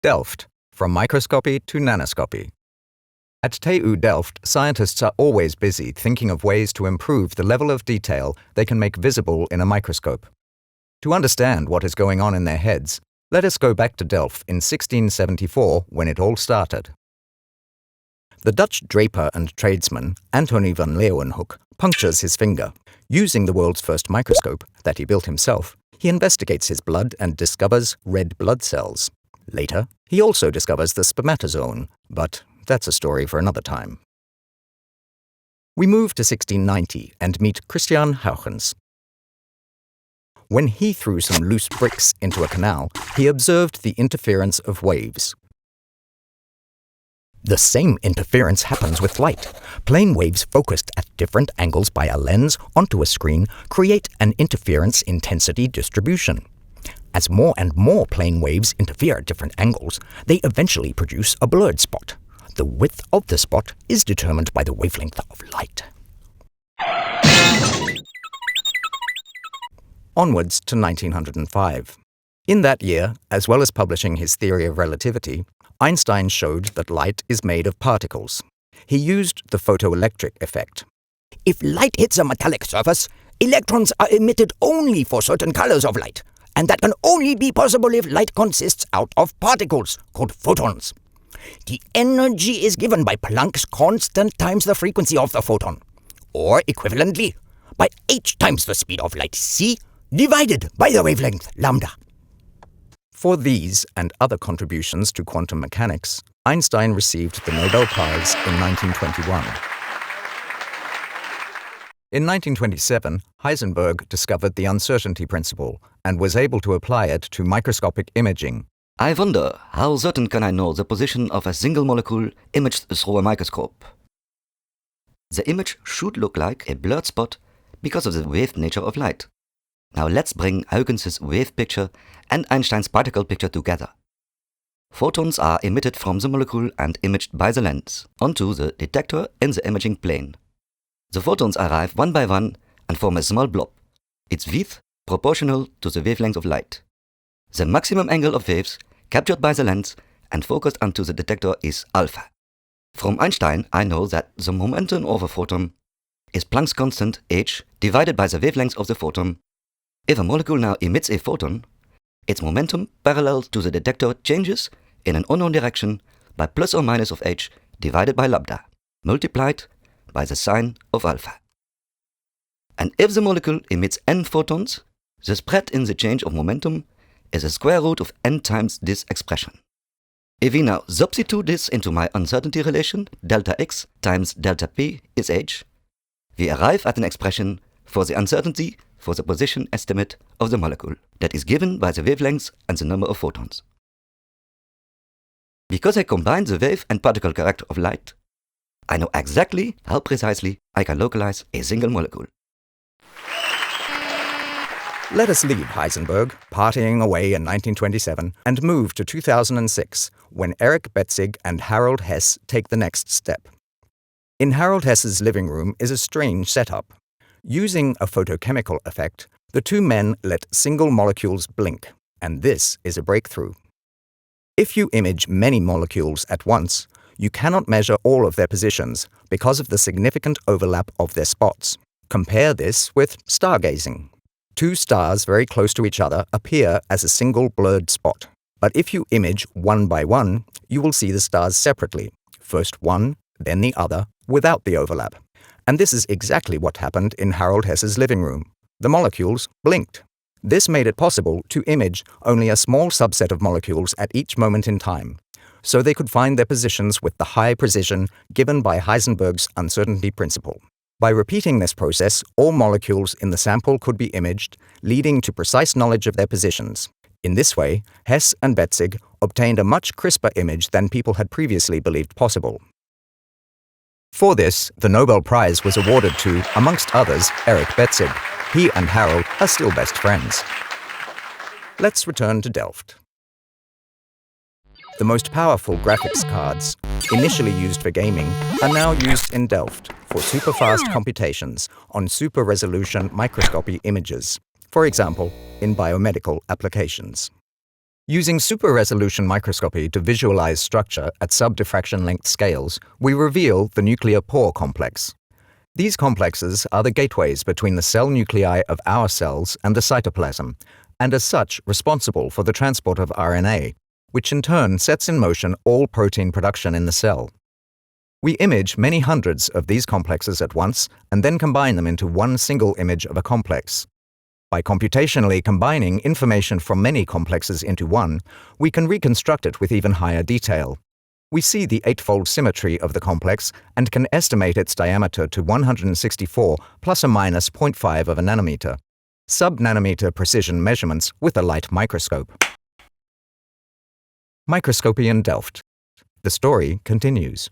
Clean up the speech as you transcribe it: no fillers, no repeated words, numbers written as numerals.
Delft, from microscopy to nanoscopy. At TU Delft, scientists are always busy thinking of ways to improve the level of detail they can make visible in a microscope. To understand what is going on in their heads, let us go back to Delft in 1674 when it all started. The Dutch draper and tradesman Antony van Leeuwenhoek punctures his finger. Using the world's first microscope that he built himself, he investigates his blood and discovers red blood cells. Later, he also discovers the spermatozoon, but that's a story for another time. We move to 1690 and meet Christian Huygens. When he threw some loose bricks into a canal, he observed the interference of waves. The same interference happens with light. Plane waves focused at different angles by a lens onto a screen create an interference intensity distribution. As more and more plane waves interfere at different angles, they eventually produce a blurred spot. The width of the spot is determined by the wavelength of light. Onwards to 1905. In that year, as well as publishing his theory of relativity, Einstein showed that light is made of particles. He used the photoelectric effect. If light hits a metallic surface, electrons are emitted only for certain colors of light, and that can only be possible if light consists out of particles, called photons. The energy is given by Planck's constant times the frequency of the photon, or equivalently, by h times the speed of light, c, divided by the wavelength, lambda. For these and other contributions to quantum mechanics, Einstein received the Nobel Prize in 1921. In 1927, Heisenberg discovered the uncertainty principle and was able to apply it to microscopic imaging. I wonder, how certain can I know the position of a single molecule imaged through a microscope? The image should look like a blurred spot because of the wave nature of light. Now let's bring Huygens' wave picture and Einstein's particle picture together. Photons are emitted from the molecule and imaged by the lens onto the detector in the imaging plane. The photons arrive one by one and form a small blob, its width proportional to the wavelength of light. The maximum angle of waves captured by the lens and focused onto the detector is alpha. From Einstein, I know that the momentum of a photon is Planck's constant h divided by the wavelength of the photon. If a molecule now emits a photon, its momentum parallel to the detector changes in an unknown direction by plus or minus of h divided by lambda, multiplied by the sine of alpha. And if the molecule emits n photons, the spread in the change of momentum is the square root of n times this expression. If we now substitute this into my uncertainty relation, delta x times delta p is h, we arrive at an expression for the uncertainty for the position estimate of the molecule that is given by the wavelengths and the number of photons. Because I combine the wave and particle character of light, I know exactly how precisely I can localize a single molecule. Let us leave Heisenberg, partying away in 1927, and move to 2006, when Erich Betzig and Harold Hess take the next step. In Harold Hess's living room is a strange setup. Using a photochemical effect, the two men let single molecules blink, and this is a breakthrough. If you image many molecules at once, you cannot measure all of their positions because of the significant overlap of their spots. Compare this with stargazing. Two stars very close to each other appear as a single blurred spot. But if you image one by one, you will see the stars separately, first one, then the other, without the overlap. And this is exactly what happened in Harold Hess's living room. The molecules blinked. This made it possible to image only a small subset of molecules at each moment in time, so they could find their positions with the high precision given by Heisenberg's uncertainty principle. By repeating this process, all molecules in the sample could be imaged, leading to precise knowledge of their positions. In this way, Hess and Betzig obtained a much crisper image than people had previously believed possible. For this, the Nobel Prize was awarded to, amongst others, Erich Betzig. He and Harold are still best friends. Let's return to Delft. The most powerful graphics cards, initially used for gaming, are now used in Delft for super-fast computations on super-resolution microscopy images, for example, in biomedical applications. Using super-resolution microscopy to visualize structure at sub-diffraction length scales, we reveal the nuclear pore complex. These complexes are the gateways between the cell nuclei of our cells and the cytoplasm, and as such responsible for the transport of RNA, which in turn sets in motion all protein production in the cell. We image many hundreds of these complexes at once and then combine them into one single image of a complex. By computationally combining information from many complexes into one, we can reconstruct it with even higher detail. We see the eightfold symmetry of the complex and can estimate its diameter to 164 plus or minus 0.5 of a nanometer. Sub-nanometer precision measurements with a light microscope. Microscopy in Delft. The story continues.